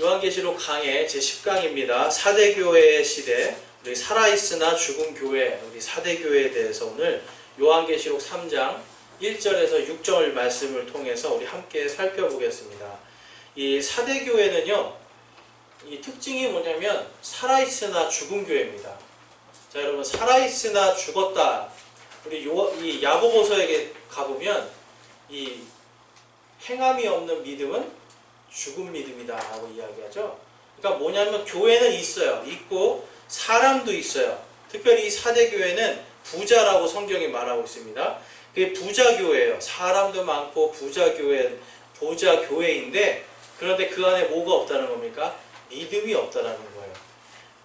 요한계시록 강해 제10강입니다. 사대교회의 시대, 우리 살아있으나 죽은 교회, 우리 사대교회에 대해서 오늘 요한계시록 3장 1절에서 6절 말씀을 통해서 우리 함께 살펴보겠습니다. 이 사대교회는요, 이 특징이 뭐냐면 살아있으나 죽은 교회입니다. 자, 여러분, 살아있으나 죽었다. 우리 이 야고보서에게 가보면 이 행함이 없는 믿음은 죽은 믿음이다 라고 이야기하죠. 그러니까 뭐냐면 교회는 있어요. 있고 사람도 있어요. 특별히 이 사대교회는 부자라고 성경이 말하고 있습니다. 그게 부자교회예요. 사람도 많고 부자교회인데 그런데 그 안에 뭐가 없다는 겁니까? 믿음이 없다는 거예요.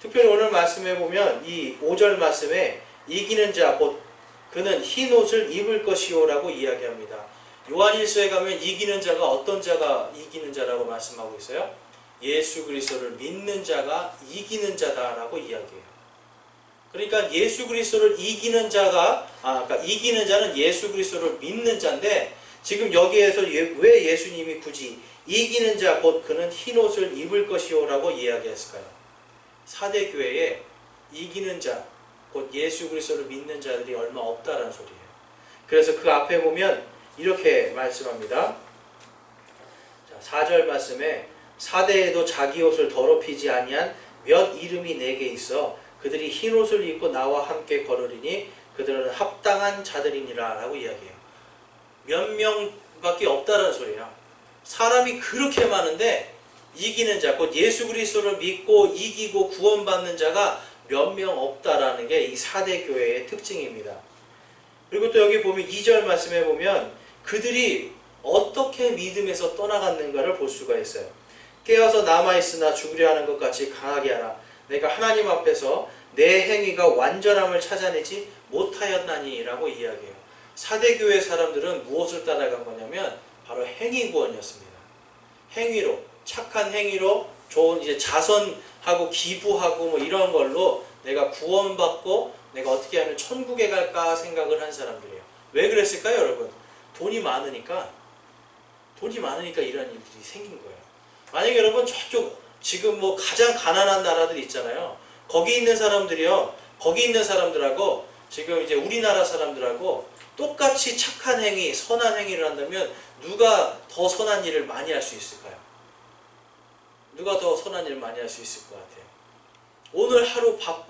특별히 오늘 말씀해 보면 이 5절 말씀에 이기는 자 곧 그는 흰 옷을 입을 것이요 라고 이야기합니다. 요한일서에 가면 이기는 자가 어떤 자가 이기는 자라고 말씀하고 있어요? 예수 그리스도를 믿는 자가 이기는 자다라고 이야기해요. 그러니까 예수 그리스도를 이기는 자가 그러니까 이기는 자는 예수 그리스도를 믿는 자인데 지금 여기에서 왜 예수님이 굳이 이기는 자 곧 그는 흰 옷을 입을 것이요라고 이야기했을까요? 사대교회에 이기는 자 곧 예수 그리스도를 믿는 자들이 얼마 없다라는 소리예요. 그래서 그 앞에 보면 이렇게 말씀합니다. 자, 4절 말씀에 사대에도 자기 옷을 더럽히지 아니한 몇 이름이 내게 있어 그들이 흰 옷을 입고 나와 함께 걸으리니 그들은 합당한 자들이니라 라고 이야기해요. 몇 명밖에 없다는 소리예요. 사람이 그렇게 많은데 이기는 자, 곧 예수 그리스도를 믿고 이기고 구원받는 자가 몇 명 없다라는 게 이 사대교회의 특징입니다. 그리고 또 여기 보면 2절 말씀에 보면 그들이 어떻게 믿음에서 떠나갔는가를 볼 수가 있어요. 깨어서 남아있으나 죽으려 하는 것 같이 강하게 하라. 내가 하나님 앞에서 내 행위가 완전함을 찾아내지 못하였나니 라고 이야기해요. 사대교회 사람들은 무엇을 따라간 거냐면 바로 행위구원이었습니다. 행위로, 착한 행위로 좋은 이제 자선하고 기부하고 뭐 이런 걸로 내가 구원받고 내가 어떻게 하면 천국에 갈까 생각을 한 사람들이에요. 왜 그랬을까요, 여러분? 돈이 많으니까 이런 일들이 생긴 거예요. 만약에 여러분 저쪽 지금 뭐 가장 가난한 나라들 있잖아요. 거기 있는 사람들이요. 거기 있는 사람들하고 지금 이제 우리나라 사람들하고 똑같이 착한 행위, 선한 행위를 한다면 누가 더 선한 일을 많이 할 수 있을까요? 누가 더 선한 일을 많이 할 수 있을 것 같아요? 오늘 하루 밥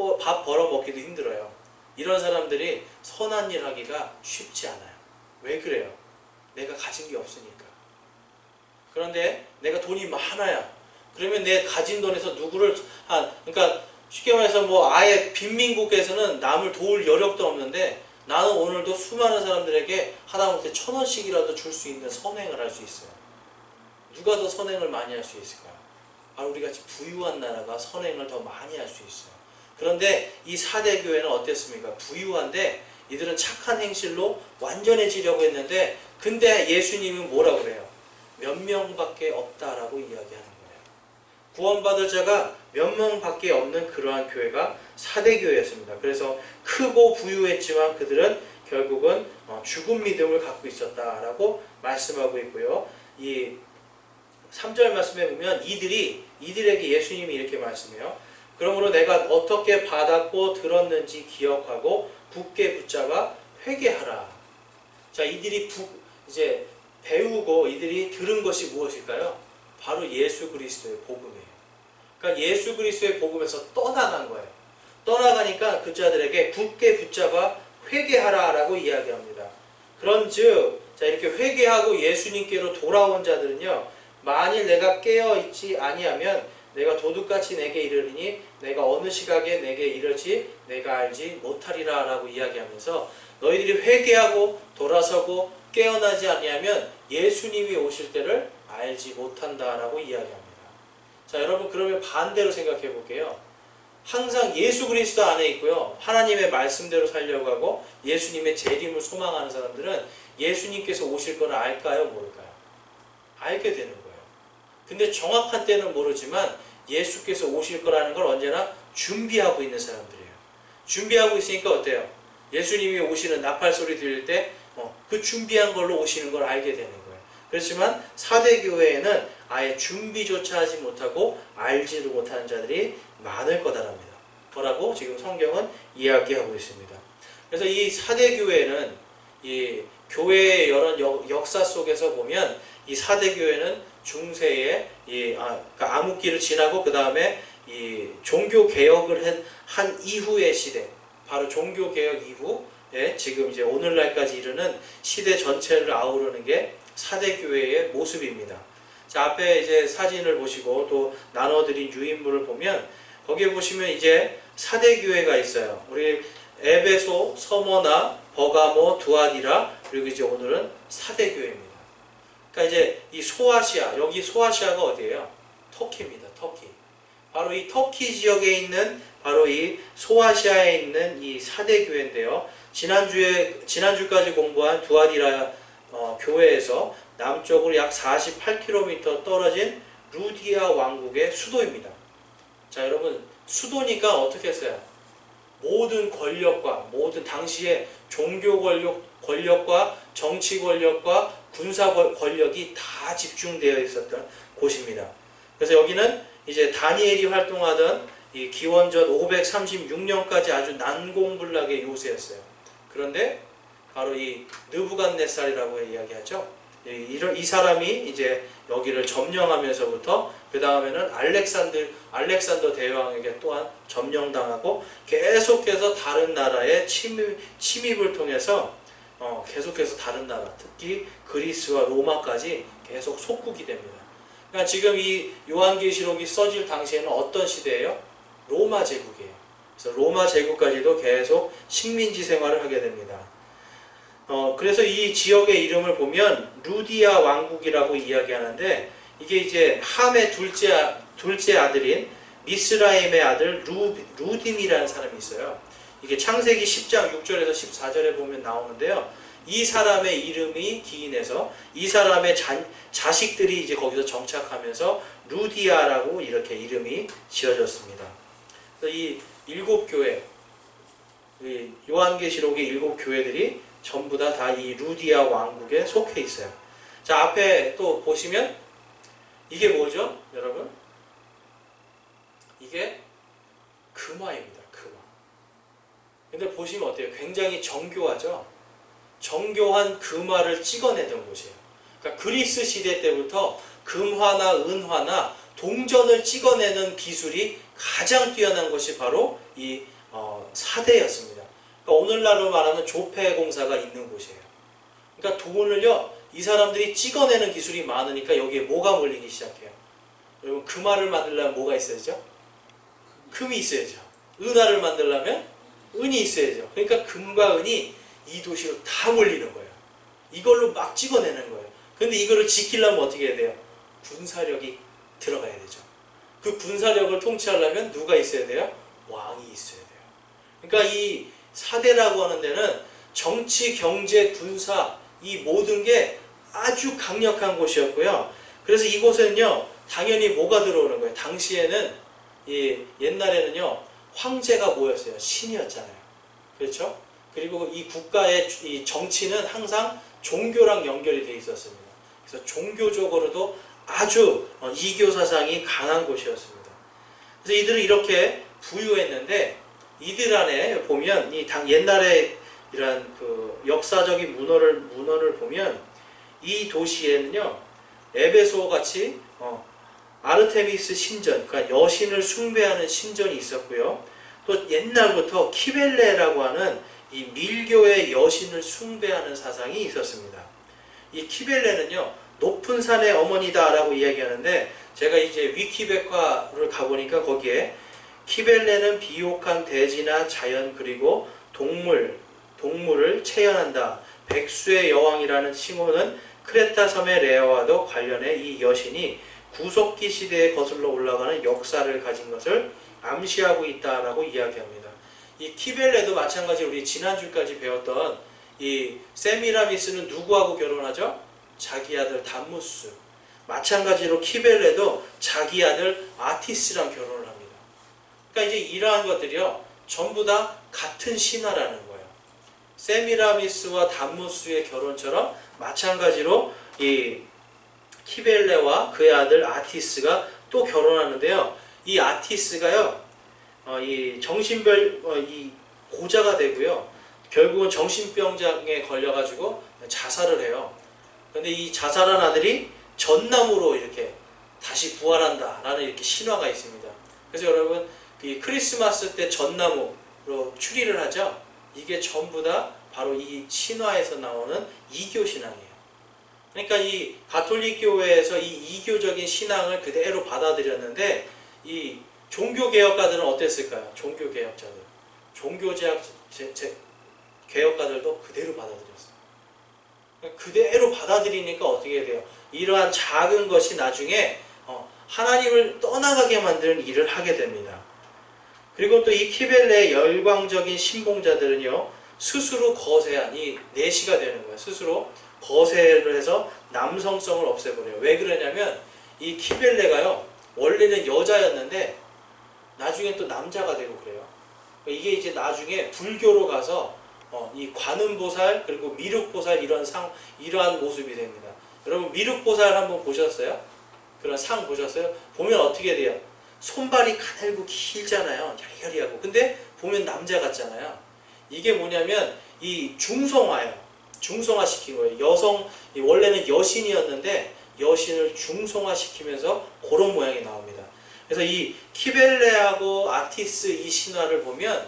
벌어 먹기도 힘들어요. 이런 사람들이 선한 일 하기가 쉽지 않아요. 왜 그래요? 내가 가진 게 없으니까. 그런데 내가 돈이 많아야 그러면 내 가진 돈에서 누구를 그러니까 쉽게 말해서 뭐 아예 빈민국에서는 남을 도울 여력도 없는데 나는 오늘도 수많은 사람들에게 하다못해 1,000원씩이라도 줄 수 있는 선행을 할 수 있어요. 누가 더 선행을 많이 할 수 있을까요? 바로 우리같이 부유한 나라가 선행을 더 많이 할 수 있어요. 그런데 이 사대교회는 어땠습니까? 부유한데 이들은 착한 행실로 완전해지려고 했는데 근데 예수님은 뭐라고 그래요? 몇 명밖에 없다라고 이야기하는 거예요. 구원받을 자가 몇 명밖에 없는 그러한 교회가 사대교회였습니다. 그래서 크고 부유했지만 그들은 결국은 죽은 믿음을 갖고 있었다라고 말씀하고 있고요. 이 3절 말씀에 보면 이들에게 예수님이 이렇게 말씀해요. 그러므로 내가 어떻게 받았고 들었는지 기억하고 굳게 붙잡아 회개하라. 자, 이들이 이제 배우고 이들이 들은 것이 무엇일까요? 바로 예수 그리스도의 복음이에요. 그러니까 예수 그리스도의 복음에서 떠나간 거예요. 떠나가니까 그 자들에게 굳게 붙잡아 회개하라라고 이야기합니다. 그런즉 자, 이렇게 회개하고 예수님께로 돌아온 자들은요. 만일 내가 깨어있지 아니하면 내가 도둑같이 내게 이르리니 내가 어느 시각에 내게 이르지 내가 알지 못하리라 라고 이야기하면서 너희들이 회개하고 돌아서고 깨어나지 아니하면 예수님이 오실 때를 알지 못한다 라고 이야기합니다. 자, 여러분 그러면 반대로 생각해 볼게요. 항상 예수 그리스도 안에 있고요. 하나님의 말씀대로 살려고 하고 예수님의 재림을 소망하는 사람들은 예수님께서 오실 걸 알까요? 모를까요? 알게 되는 거예요. 근데 정확한 때는 모르지만 예수께서 오실 거라는 걸 언제나 준비하고 있는 사람들이에요. 준비하고 있으니까 어때요? 예수님이 오시는 나팔 소리 들릴 때 그 준비한 걸로 오시는 걸 알게 되는 거예요. 그렇지만 사대교회에는 아예 준비조차 하지 못하고 알지도 못하는 자들이 많을 거다랍니다. 뭐라고 지금 성경은 이야기하고 있습니다. 그래서 이 사대교회는 이 교회의 여러 역사 속에서 보면 이 사대교회는 중세에 그러니까 암흑기를 지나고 그 다음에 이 종교 개혁을 한 이후의 시대, 바로 종교 개혁 이후에 지금 이제 오늘날까지 이르는 시대 전체를 아우르는 게 사대교회의 모습입니다. 자, 앞에 이제 사진을 보시고 또 나눠드린 유인물을 보면 거기에 보시면 이제 사대교회가 있어요. 우리 에베소, 서머나, 버가모, 두아디라, 그리고 이제 오늘은 사대교회입니다. 그러니까 이제 이 소아시아, 여기 소아시아가 어디예요? 터키입니다. 터키. 바로 이 터키 지역에 있는 바로 이 소아시아에 있는 이 사대교회인데요. 지난주까지 공부한 두아디라 교회에서 남쪽으로 약 48km 떨어진 루디아 왕국의 수도입니다. 자, 여러분, 수도니까 어떻게 했어요? 모든 권력과 모든 당시의 종교 권력과 정치 권력과 군사 권력이 다 집중되어 있었던 곳입니다. 그래서 여기는 이제 다니엘이 활동하던 이 기원전 536년까지 아주 난공불락의 요새였어요. 그런데 바로 이 느부갓네살이라고 이야기하죠. 이 사람이 이제 여기를 점령하면서부터 그 다음에는 알렉산더 대왕에게 또한 점령당하고 계속해서 다른 나라의 침입을 통해서 계속해서 다른 나라, 특히 그리스와 로마까지 계속 속국이 됩니다. 그러니까 지금 이 요한계시록이 써질 당시에는 어떤 시대예요? 로마 제국이에요. 그래서 로마 제국까지도 계속 식민지 생활을 하게 됩니다. 그래서 이 지역의 이름을 보면 루디아 왕국이라고 이야기하는데, 이게 이제 함의 둘째 아들인 미스라임의 아들 루딤이라는 사람이 있어요. 이게 창세기 10장 6절에서 14절에 보면 나오는데요. 이 사람의 이름이 기인해서 이 사람의 자식들이 이제 거기서 정착하면서 루디아라고 이렇게 이름이 지어졌습니다. 그래서 이 7교회, 요한계시록의 7교회들이 전부 다 이 루디아 왕국에 속해 있어요. 자, 앞에 또 보시면 이게 뭐죠, 여러분? 이게 금화입니다. 금화. 근데 보시면 어때요? 굉장히 정교하죠? 정교한 금화를 찍어내던 곳이에요. 그러니까 그리스 시대 때부터 금화나 은화나 동전을 찍어내는 기술이 가장 뛰어난 것이 바로 이 사대였습니다. 그러니까 오늘날로 말하는 조폐공사가 있는 곳이에요. 그러니까 돈을요, 이 사람들이 찍어내는 기술이 많으니까 여기에 뭐가 몰리기 시작해요? 여러분, 금화를 만들려면 뭐가 있어야죠? 금이 있어야죠. 은화를 만들려면 은이 있어야죠. 그러니까 금과 은이 이 도시로 다 몰리는 거예요. 이걸로 막 찍어내는 거예요. 근데 이거를 지키려면 어떻게 해야 돼요? 군사력이 들어가야 되죠. 그 군사력을 통치하려면 누가 있어야 돼요? 왕이 있어야 돼요. 그러니까 이 사대라고 하는 데는 정치, 경제, 군사 이 모든 게 아주 강력한 곳이었고요. 그래서 이곳에는요, 당연히 뭐가 들어오는 거예요? 당시에는 옛날에는요, 황제가 뭐였어요? 신이었잖아요. 그렇죠? 그리고 이 국가의 이 정치는 항상 종교랑 연결이 돼 있었습니다. 그래서 종교적으로도 아주 이교 사상이 강한 곳이었습니다. 그래서 이들은 이렇게 부유했는데, 이들 안에 보면 옛날에 이런 그 역사적인 문헌을 보면 이 도시에는요, 에베소 같이 아르테미스 신전, 그러니까 여신을 숭배하는 신전이 있었고요. 또 옛날부터 키벨레라고 하는 이 밀교의 여신을 숭배하는 사상이 있었습니다. 이 키벨레는요, 높은 산의 어머니다라고 이야기하는데, 제가 이제 위키백과를 가보니까 거기에 키벨레는 비옥한 대지나 자연 그리고 동물을 체현한다. 백수의 여왕이라는 칭호는 크레타 섬의 레아와도 관련해 이 여신이 구석기 시대에 거슬러 올라가는 역사를 가진 것을 암시하고 있다라고 이야기합니다. 이 키벨레도 마찬가지로 우리 지난주까지 배웠던 이 세미라미스는 누구하고 결혼하죠? 자기 아들 담무스. 마찬가지로 키벨레도 자기 아들 아티스랑 결혼을 합니다. 그러니까 이제 이러한 것들이요, 전부 다 같은 신화라는 거예요. 세미라미스와 담무스의 결혼처럼 마찬가지로 이 키벨레와 그의 아들 아티스가 또 결혼하는데요. 이 아티스가요, 이 이 고자가 되고요. 결국은 정신병장에 걸려가지고 자살을 해요. 근데 이 자살한 아들이 전나무로 이렇게 다시 부활한다라는 이렇게 신화가 있습니다. 그래서 여러분, 이 크리스마스 때 전나무로 추리를 하죠. 이게 전부 다 바로 이 신화에서 나오는 이교 신앙이에요. 그러니까 이 가톨릭 교회에서 이 이교적인 신앙을 그대로 받아들였는데 이 종교개혁가들은 어땠을까요? 종교개혁자들, 종교제약 개혁가들도 그대로 받아들였어요. 그대로 받아들이니까 어떻게 돼요? 이러한 작은 것이 나중에 하나님을 떠나가게 만드는 일을 하게 됩니다. 그리고 또 이 키벨레의 열광적인 신봉자들은요, 스스로 거세한 이 내시가 되는 거예요. 스스로 거세를 해서 남성성을 없애버려요. 왜 그러냐면 이 키벨레가요, 원래는 여자였는데 나중엔 또 남자가 되고 그래요. 이게 이제 나중에 불교로 가서 이 관음보살 그리고 미륵보살 이러한 모습이 됩니다. 여러분 미륵보살 한번 보셨어요? 그런 상 보셨어요? 보면 어떻게 돼요? 손발이 가늘고 길잖아요. 야리야리하고. 근데 보면 남자 같잖아요. 이게 뭐냐면 이 중성화예요. 중성화 시킨 거예요. 원래는 여신이었는데 여신을 중성화 시키면서 그런 모양이 나옵니다. 그래서 이 키벨레하고 아티스 이 신화를 보면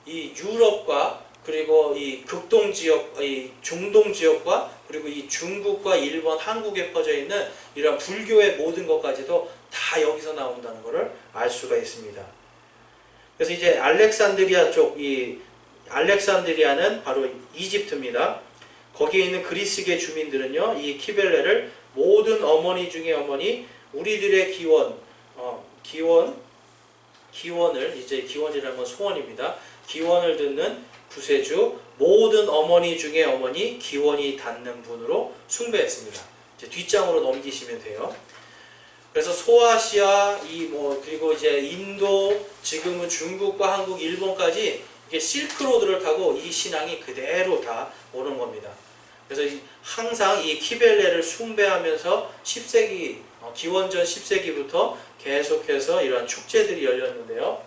이 유럽과 그리고 이 극동 지역, 이 중동 지역과 그리고 이 중국과 일본, 한국에 퍼져 있는 이런 불교의 모든 것까지도 다 여기서 나온다는 것을 알 수가 있습니다. 그래서 이제 알렉산드리아 쪽, 이 알렉산드리아는 바로 이집트입니다. 거기에 있는 그리스계 주민들은요, 이 키벨레를 모든 어머니 중에 어머니, 우리들의 기원을, 이제 기원이라는 건 소원입니다. 기원을 듣는 구세주, 모든 어머니 중에 어머니, 기원이 닿는 분으로 숭배했습니다. 이제 뒷장으로 넘기시면 돼요. 그래서 소아시아, 그리고 이제 인도, 지금은 중국과 한국, 일본까지 이게 실크로드를 타고 이 신앙이 그대로 다 오는 겁니다. 그래서 항상 이 키벨레를 숭배하면서 10세기, 기원전 10세기부터 계속해서 이러한 축제들이 열렸는데요.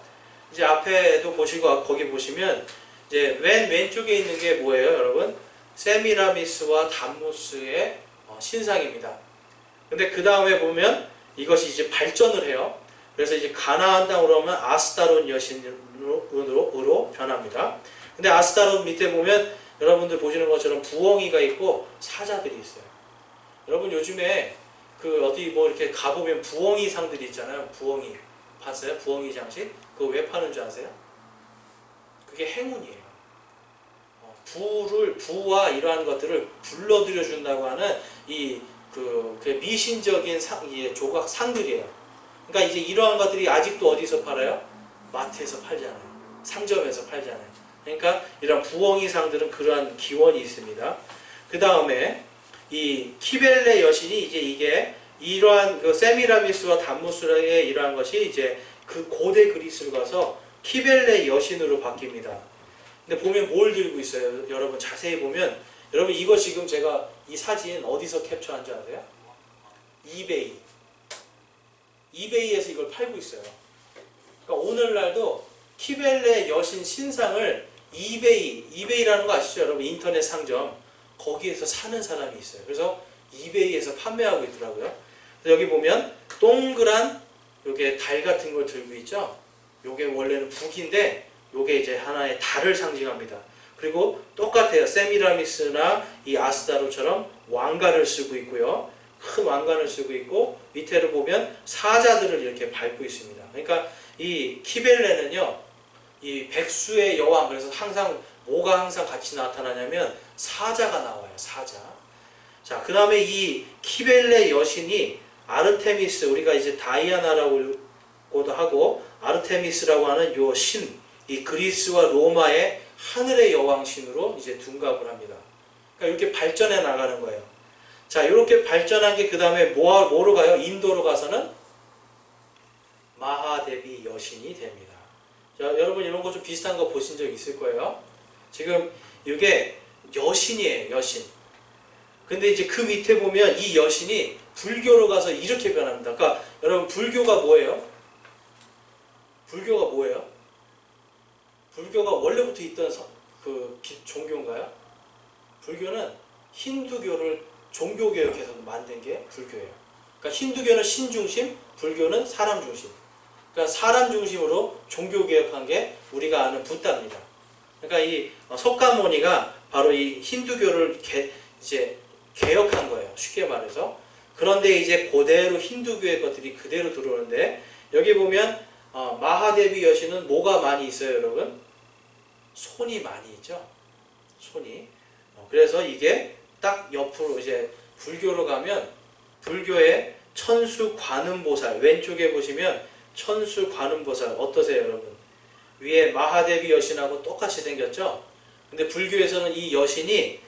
이제 앞에도 보시고, 거기 보시면, 이제 맨 왼쪽에 있는 게 뭐예요, 여러분? 세미라미스와 담무스의 신상입니다. 근데 그 다음에 보면 이것이 이제 발전을 해요. 그래서 이제 가나안 땅으로 오면 아스타롯 여신으로 변합니다. 근데 아스타롯 밑에 보면 여러분들 보시는 것처럼 부엉이가 있고 사자들이 있어요. 여러분 요즘에 어디 이렇게 가보면 부엉이 상들이 있잖아요. 부엉이 봤어요? 부엉이 장식? 그거 왜 파는 줄 아세요? 그게 행운이에요. 부와 이러한 것들을 불러들여 준다고 하는 그 미신적인 조각 상들이에요. 그러니까 이제 이러한 것들이 아직도 어디서 팔아요? 마트에서 팔잖아요. 상점에서 팔잖아요. 그러니까 이런 부엉이 상들은 그러한 기원이 있습니다. 그 다음에 이 키벨레 여신이 이게 이러한 세미라미스와 담무스의 이러한 것이 이제 그 고대 그리스로 가서 키벨레 여신으로 바뀝니다. 근데 보면 뭘 들고 있어요? 여러분 자세히 보면, 여러분 이거 지금 제가 이 사진 어디서 캡처한 줄 아세요? 이베이에서 이걸 팔고 있어요. 그러니까 오늘날도 키벨레 여신 신상을 이베이라는 거 아시죠? 여러분 인터넷 상점 거기에서 사는 사람이 있어요. 그래서 이베이에서 판매하고 있더라고요. 여기 보면 동그란 요게 달 같은 걸 들고 있죠? 요게 원래는 북인데 요게 이제 하나의 달을 상징합니다. 그리고 똑같아요. 세미라미스나 이 아스타로처럼 왕관을 쓰고 있고요. 큰 왕관을 쓰고 있고 밑에를 보면 사자들을 이렇게 밟고 있습니다. 그러니까 이 키벨레는요, 이 백수의 여왕, 그래서 뭐가 항상 같이 나타나냐면 사자가 나와요. 사자. 자, 그 다음에 이 키벨레 여신이 아르테미스, 우리가 이제 다이아나라고도 하고 아르테미스라고 하는 요 신, 이 그리스와 로마의 하늘의 여왕 신으로 이제 둔갑을 합니다. 그러니까 이렇게 발전해 나가는 거예요. 자, 이렇게 발전한 게 그 다음에 뭐로 가요? 인도로 가서는 마하데비 여신이 됩니다. 자, 여러분 이런 거 좀 비슷한 거 보신 적 있을 거예요. 지금 이게 여신이에요, 여신. 근데 이제 그 밑에 보면 이 여신이 불교로 가서 이렇게 변합니다. 그러니까 여러분 불교가 뭐예요? 불교가 뭐예요? 불교가 원래부터 있던 종교인가요? 불교는 힌두교를 종교개혁해서 만든 게 불교예요. 그러니까 힌두교는 신중심, 불교는 사람 중심. 그러니까 사람 중심으로 종교개혁한 게 우리가 아는 붓다입니다. 그러니까 이 석가모니가 바로 이 힌두교를 이제 개혁한 거예요. 쉽게 말해서. 그런데 이제 그대로 힌두교의 것들이 그대로 들어오는데 여기 보면 마하데비 여신은 뭐가 많이 있어요, 여러분? 손이 많이 있죠. 손이. 그래서 이게 딱 옆으로 이제 불교로 가면 불교의 천수 관음보살 왼쪽에 보시면 천수 관음보살 어떠세요, 여러분? 위에 마하데비 여신하고 똑같이 생겼죠? 근데 불교에서는 이 여신이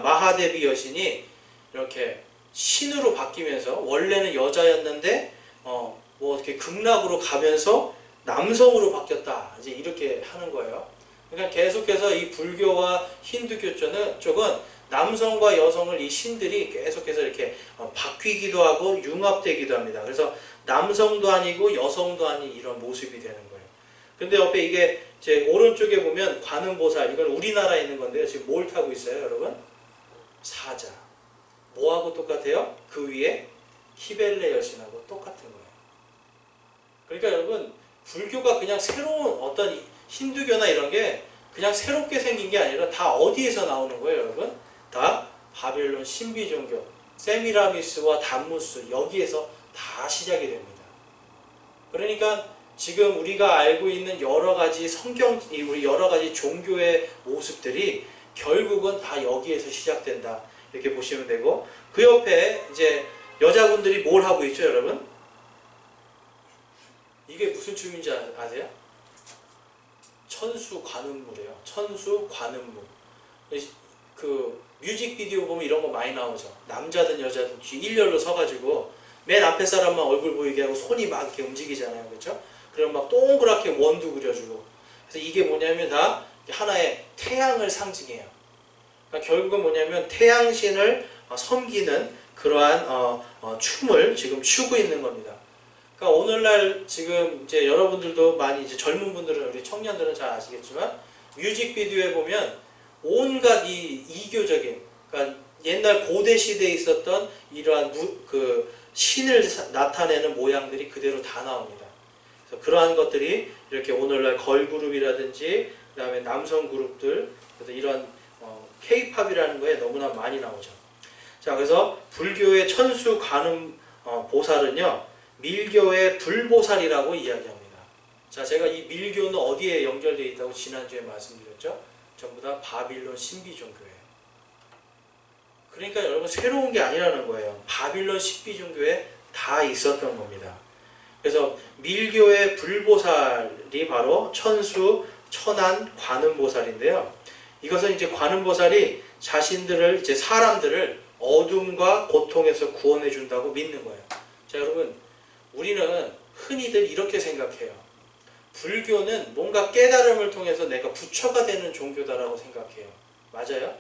마하데비 여신이 이렇게 신으로 바뀌면서 원래는 여자였는데 뭐 이렇게 극락으로 가면서 남성으로 바뀌었다. 이제 이렇게 하는 거예요. 그러니까 계속해서 이 불교와 힌두교 쪽은 남성과 여성을 이 신들이 계속해서 이렇게 바뀌기도 하고 융합되기도 합니다. 그래서 남성도 아니고 여성도 아닌 이런 모습이 되는 거예요. 근데 옆에 이게 제 오른쪽에 보면 관음보살, 이건 우리나라에 있는 건데요. 지금 뭘 타고 있어요, 여러분? 사자. 뭐하고 똑같아요? 그 위에 키벨레 여신하고 똑같은 거예요. 그러니까 여러분, 불교가 그냥 새로운 어떤 힌두교나 이런 게 그냥 새롭게 생긴 게 아니라 다 어디에서 나오는 거예요, 여러분? 다 바빌론 신비 종교, 세미라미스와 단무스, 여기에서 다 시작이 됩니다. 그러니까 지금 우리가 알고 있는 여러 가지 우리 여러 가지 종교의 모습들이 결국은 다 여기에서 시작된다. 이렇게 보시면 되고, 그 옆에 이제 여자분들이 뭘 하고 있죠, 여러분? 이게 무슨 춤인지 아세요? 천수 관음무래요. 천수 관음무. 그 뮤직비디오 보면 이런 거 많이 나오죠. 남자든 여자든 뒤 일렬로 서가지고 맨 앞에 사람만 얼굴 보이게 하고 손이 막 이렇게 움직이잖아요, 그렇죠? 그럼 막 동그랗게 원도 그려주고. 그래서 이게 뭐냐면 다 하나의 태양을 상징해요. 그러니까 결국은 뭐냐면 태양신을 섬기는 그러한 춤을 지금 추고 있는 겁니다. 그러니까 오늘날 지금 이제 여러분들도 많이 이제 젊은 분들은 우리 청년들은 잘 아시겠지만 뮤직비디오에 보면 온갖 이 이교적인, 그러니까 옛날 고대 시대에 있었던 이러한 그 신을 나타내는 모양들이 그대로 다 나옵니다. 그래서 그러한 것들이 이렇게 오늘날 걸그룹이라든지 그다음에 남성 그룹들, 그래서 이런 K-팝이라는 거에 너무나 많이 나오죠. 자, 그래서 불교의 천수 관음 보살은요, 밀교의 불보살이라고 이야기합니다. 자, 제가 이 밀교는 어디에 연결되어 있다고 지난주에 말씀드렸죠? 전부 다 바빌론 신비 종교예요. 그러니까 여러분 새로운 게 아니라는 거예요. 바빌론 신비 종교에 다 있었던 겁니다. 그래서 밀교의 불보살이 바로 천수 천안 관음보살인데요. 이것은 이제 관음보살이 자신들을 이제 사람들을 어둠과 고통에서 구원해 준다고 믿는 거예요. 자, 여러분, 우리는 흔히들 이렇게 생각해요. 불교는 뭔가 깨달음을 통해서 내가 부처가 되는 종교다라고 생각해요. 맞아요?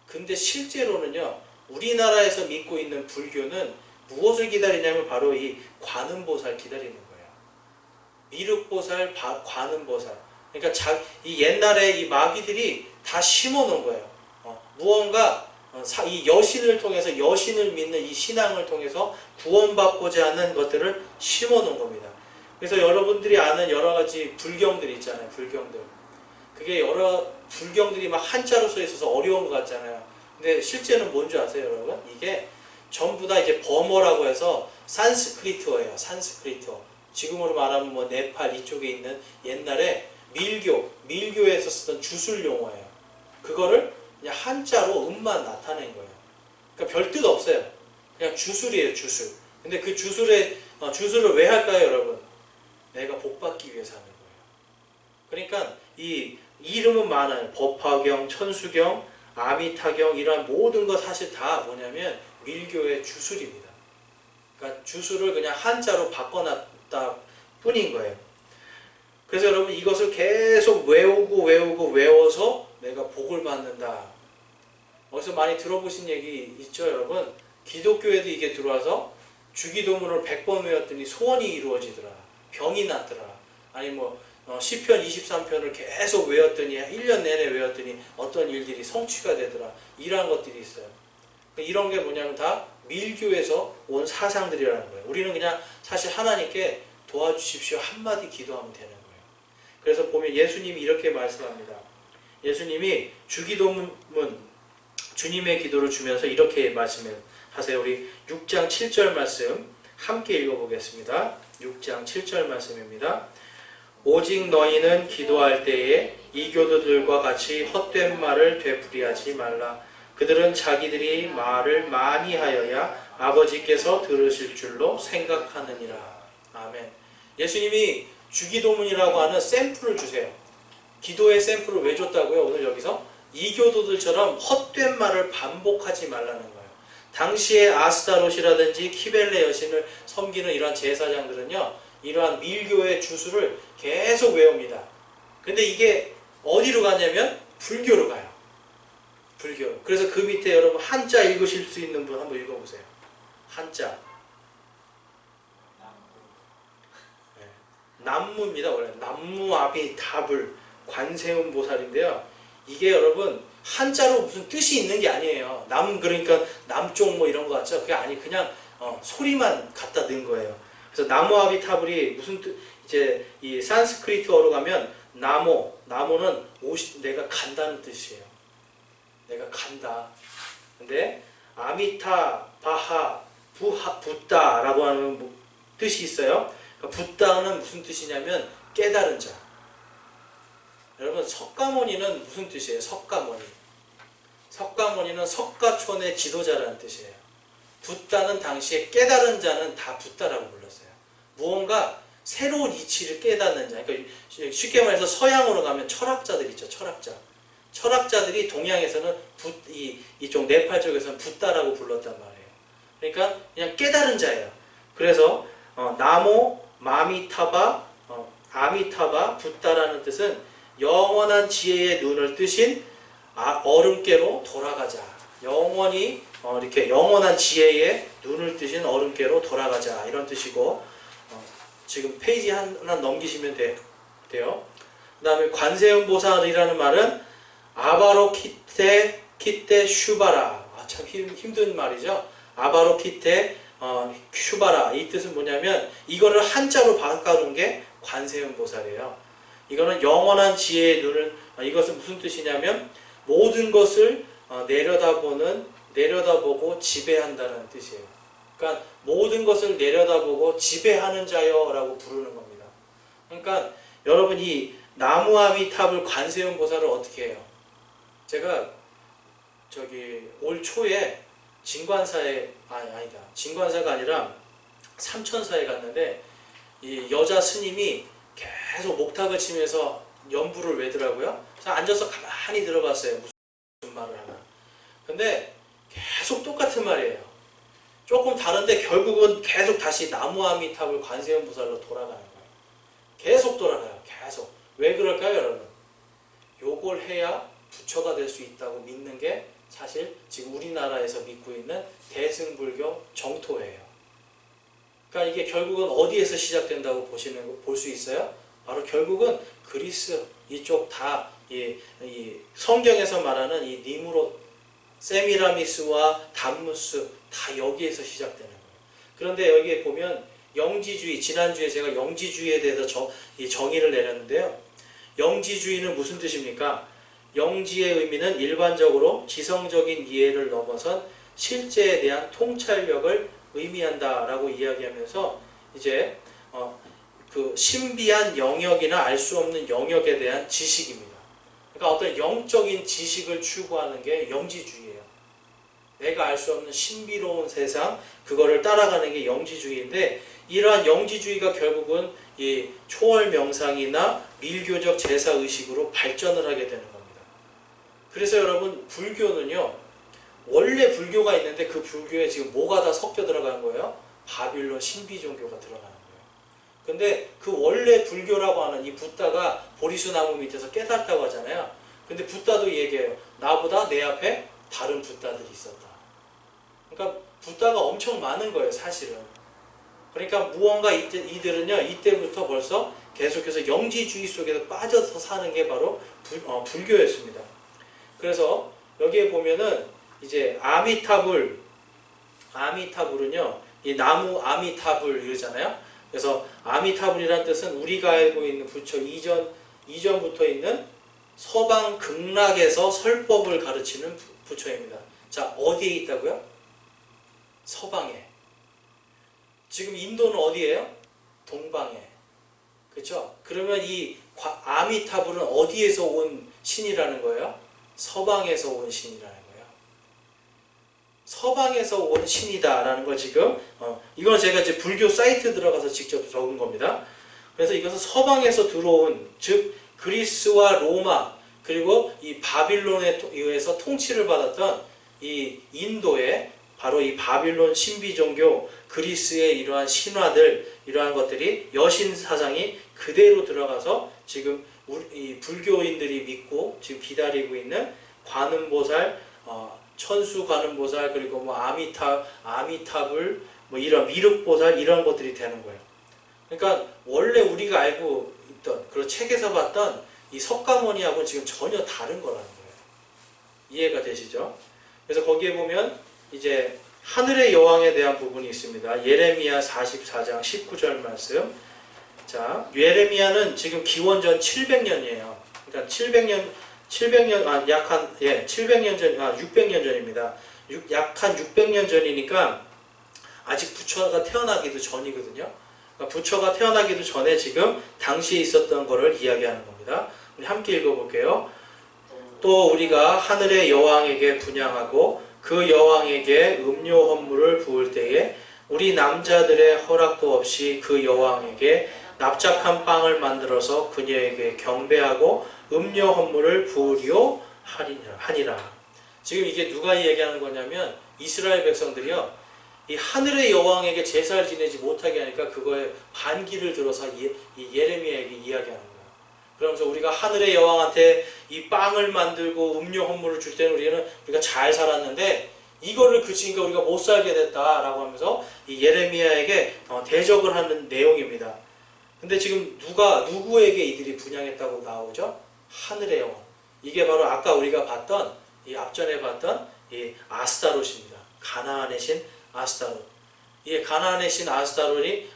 근데 실제로는요, 우리나라에서 믿고 있는 불교는 무엇을 기다리냐면 바로 이 관음보살 기다리는 거예요. 미륵보살, 관음보살. 그러니까 이 옛날에 이 마귀들이 다 심어놓은 거예요. 무언가 이 여신을 통해서, 여신을 믿는 이 신앙을 통해서 구원받고자 하는 것들을 심어놓은 겁니다. 그래서 여러분들이 아는 여러 가지 불경들이 있잖아요. 불경들. 그게 여러 불경들이 막 한자로 써 있어서 어려운 것 같잖아요. 근데 실제는 뭔지 아세요, 여러분? 이게 전부 다 이제 버머라고 해서 산스크리트어예요. 산스크리트어. 지금으로 말하면 뭐 네팔 이쪽에 있는 옛날에 밀교에서 쓰던 주술 용어예요. 그거를 그냥 한자로 음만 나타낸 거예요. 그러니까 별 뜻 없어요. 그냥 주술이에요, 주술. 근데 그 주술을 왜 할까요, 여러분? 내가 복받기 위해서 하는 거예요. 그러니까 이 이름은 많아요. 법화경, 천수경, 아미타경, 이러한 모든 것 사실 다 뭐냐면 밀교의 주술입니다. 그러니까 주술을 그냥 한자로 바꿔놨다 뿐인 거예요. 그래서 여러분 이것을 계속 외워서 내가 복을 받는다. 어디서 많이 들어보신 얘기 있죠, 여러분? 기독교에도 이게 들어와서 주기도문을 100번 외웠더니 소원이 이루어지더라. 병이 낫더라. 아니 뭐 시편 23편을 계속 외웠더니 1년 내내 외웠더니 어떤 일들이 성취가 되더라. 이러한 것들이 있어요. 이런 게 뭐냐면 다 밀교에서 온 사상들이라는 거예요. 우리는 그냥 사실 하나님께 도와주십시오 한마디 기도하면 되는 거예요. 그래서 보면 예수님이 이렇게 말씀합니다. 예수님이 주기도문 주님의 기도를 주면서 이렇게 말씀하세요. 우리 6장 7절 말씀 함께 읽어보겠습니다. 6장 7절 말씀입니다. 오직 너희는 기도할 때에 이교도들과 같이 헛된 말을 되풀이하지 말라. 그들은 자기들이 말을 많이 하여야 아버지께서 들으실 줄로 생각하느니라. 아멘. 예수님이 주기도문이라고 하는 샘플을 주세요. 기도의 샘플을 왜 줬다고요? 오늘 여기서 이교도들처럼 헛된 말을 반복하지 말라는 거예요. 당시에 아스타롯이라든지 키벨레 여신을 섬기는 이러한 제사장들은요, 이러한 밀교의 주술을 계속 외웁니다. 근데 이게 어디로 가냐면 불교로 가요. 불교. 그래서 그 밑에 여러분 한자 읽으실 수 있는 분 한번 읽어보세요. 한자. 네. 남무입니다. 원래 남무아비타불 관세음보살인데요. 이게 여러분 한자로 무슨 뜻이 있는 게 아니에요. 그러니까 남쪽 뭐 이런 거 같죠? 그게 아니 그냥 소리만 갖다 넣은 거예요. 그래서 나무아비타불이 무슨 뜻? 이제 이 산스크리트어로 가면 나모는 내가 간다는 뜻이에요. 내가 간다. 근데 아미타 바하 붓다라고 하는 뜻이 있어요. 그러니까 붓다는 무슨 뜻이냐면 깨달은 자. 여러분 석가모니는 무슨 뜻이에요? 석가모니는 석가촌의 지도자라는 뜻이에요. 붓다는 당시에 깨달은 자는 다 붓다라고 불렀어요. 무언가 새로운 이치를 깨닫는 자. 그러니까 쉽게 말해서 서양으로 가면 철학자들 있죠. 철학자들이 동양에서는 이쪽 네팔 쪽에서는 붓다라고 불렀단 말이에요. 그러니까 그냥 깨달은 자예요. 그래서 나모 마미타바 아미타바 붓다라는 뜻은 영원한 지혜의 눈을 뜨신 얼음께로 돌아가자. 영원히 이렇게 영원한 지혜의 눈을 뜨신 얼음께로 돌아가자. 이런 뜻이고 지금 페이지 하나 넘기시면 돼요. 그 다음에 관세음보살이라는 말은 아바로키테 슈바라. 참 힘든 말이죠. 아바로키테 슈바라. 이 뜻은 뭐냐면 이거를 한자로 바꿔놓은 게 관세음보살이에요. 이거는 영원한 지혜의 눈을, 이것은 무슨 뜻이냐면 모든 것을 내려다보고 지배한다는 뜻이에요. 그러니까 모든 것을 내려다보고 지배하는 자여 라고 부르는 겁니다. 그러니까 여러분 이 나무아미탑을 관세음보살을 어떻게 해요? 제가 올 초에 진관사가 아니라 삼천사에 갔는데 이 여자 스님이 계속 목탁을 치면서 연부를 외더라고요. 그래서 앉아서 가만히 들어봤어요. 무슨 말을 하나. 근데 계속 똑같은 말이에요. 조금 다른데 결국은 계속 다시 나무아미탑을 관세음보살로 돌아가는 거예요. 계속 돌아가요. 계속. 왜 그럴까요, 여러분? 요걸 해야 부처가 될 수 있다고 믿는 게 사실 지금 우리나라에서 믿고 있는 대승불교 정토예요. 그러니까 이게 결국은 어디에서 시작된다고 볼 수 있어요? 바로 결국은 그리스 이쪽 다 이 성경에서 말하는 이 니무롯, 세미라미스와 담무스 다 여기에서 시작되는 거예요. 그런데 여기에 보면 영지주의, 지난주에 제가 영지주의에 대해서 정의를 내렸는데요. 영지주의는 무슨 뜻입니까? 영지의 의미는 일반적으로 지성적인 이해를 넘어선 실제에 대한 통찰력을 의미한다라고 이야기하면서 이제 그 신비한 영역이나 알 수 없는 영역에 대한 지식입니다. 그러니까 어떤 영적인 지식을 추구하는 게 영지주의예요. 내가 알 수 없는 신비로운 세상, 그거를 따라가는 게 영지주의인데 이러한 영지주의가 결국은 이 초월 명상이나 밀교적 제사 의식으로 발전을 하게 되는 겁니다. 그래서 여러분 불교는요, 원래 불교가 있는데 그 불교에 지금 뭐가 다 섞여 들어간 거예요? 바빌론 신비 종교가 들어가는 거예요. 근데 그 원래 불교라고 하는 이 붓다가 보리수 나무 밑에서 깨닫다고 하잖아요. 근데 붓다도 얘기해요. 나보다 내 앞에 다른 붓다들이 있었다. 그러니까 붓다가 엄청 많은 거예요, 사실은. 그러니까 무언가 이들은요, 이때부터 벌써 계속해서 영지주의 속에서 빠져서 사는 게 바로 불교였습니다. 그래서 여기에 보면은 이제 아미타불은요, 이 나무 아미타불 이러잖아요. 그래서 아미타불이라는 뜻은 우리가 알고 있는 부처 이전부터 있는 서방 극락에서 설법을 가르치는 부처입니다. 자, 어디에 있다고요? 서방에. 지금 인도는 어디예요? 동방에. 그렇죠? 그러면 이 아미타불은 어디에서 온 신이라는 거예요? 서방에서 온 신이라는 거예요. 서방에서 온 신이다라는 걸 지금 이건 제가 이제 불교 사이트 들어가서 직접 적은 겁니다. 그래서 이것은 서방에서 들어온, 즉 그리스와 로마 그리고 이 바빌론에 의해서 통치를 받았던 이 인도의 바로 이 바빌론 신비 종교, 그리스의 이러한 신화들, 이러한 것들이 여신 사상이 그대로 들어가서 지금 이 불교인들이 믿고 지금 기다리고 있는 관음보살, 천수 관음보살, 그리고 뭐 아미타불, 뭐 이런 미륵보살, 이런 것들이 되는 거예요. 그러니까 원래 우리가 알고 있던 그런 책에서 봤던 이 석가모니하고는 지금 전혀 다른 거라는 거예요. 이해가 되시죠? 그래서 거기에 보면 이제 하늘의 여왕에 대한 부분이 있습니다. 예레미야 44장 19절 말씀. 자, 예레미야는 지금 기원전 700년이에요. 그러니까 700년 약 한 700년 전 600년 전입니다. 약 한 600년 전이니까 아직 부처가 태어나기도 전이거든요. 그러니까 부처가 태어나기도 전에 지금 당시에 있었던 거를 이야기하는 겁니다. 우리 함께 읽어볼게요. 또 우리가 하늘의 여왕에게 분향하고 그 여왕에게 음료 헌물을 부을 때에 우리 남자들의 허락도 없이 그 여왕에게 납작한 빵을 만들어서 그녀에게 경배하고 음료 헌물을 부으려 하니라. 지금 이게 누가 얘기하는 거냐면 이스라엘 백성들이요, 이 하늘의 여왕에게 제사를 지내지 못하게 하니까 그거에 반기를 들어서 이 예레미야에게 이야기하는 거예요. 그러면서 우리가 하늘의 여왕한테 이 빵을 만들고 음료 헌물을 줄 때는 우리가 잘 살았는데 이거를 그치니까 우리가 못 살게 됐다라고 하면서 이 예레미야에게 대적을 하는 내용입니다. 근데 지금 누구에게 이들이 분향했다고 나오죠? 하늘의 여왕. 이게 바로 아까 우리가 봤던 이 앞전에 봤던 이 아스타롯입니다. 가나안의 신 아스타롯. 이 가나안의 신 아스타롯이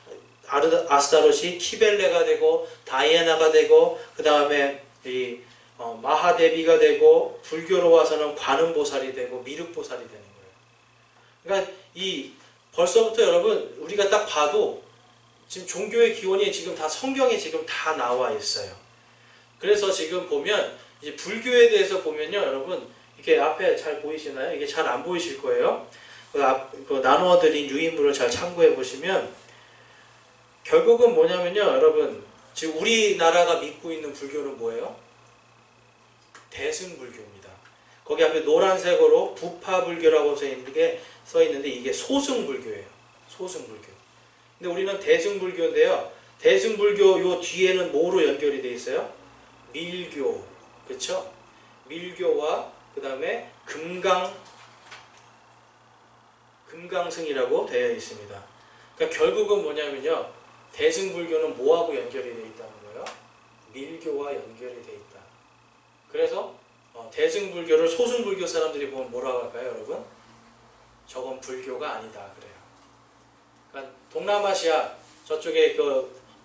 키벨레가 되고 다이애나가 되고 그 다음에 이 마하데비가 되고 불교로 와서는 관음보살이 되고 미륵보살이 되는 거예요. 그러니까 이 벌써부터 여러분 우리가 딱 봐도 지금 종교의 기원이 지금 다 성경에 지금 다 나와 있어요. 그래서 지금 보면 이제 불교에 대해서 보면요, 여러분 이렇게 앞에 잘 보이시나요? 이게 잘 안 보이실 거예요. 그 나누어드린 유인물을 잘 참고해 보시면 결국은 뭐냐면요, 여러분 지금 우리나라가 믿고 있는 불교는 뭐예요? 대승불교입니다. 거기 앞에 노란색으로 부파불교라고 써 있는데 이게 소승불교예요. 소승불교. 근데 우리는 대승불교인데요. 대승불교 요 뒤에는 뭐로 연결이 되어 있어요? 밀교. 그렇죠? 밀교와 그 다음에 금강승이라고 되어 있습니다. 그러니까 결국은 뭐냐면요, 대승불교는 뭐하고 연결이 되어 있다는 거예요? 밀교와 연결이 되어 있다. 그래서 대승불교를 소승불교 사람들이 보면 뭐라고 할까요, 여러분? 저건 불교가 아니다 그래요. 그러니까 동남아시아 저쪽에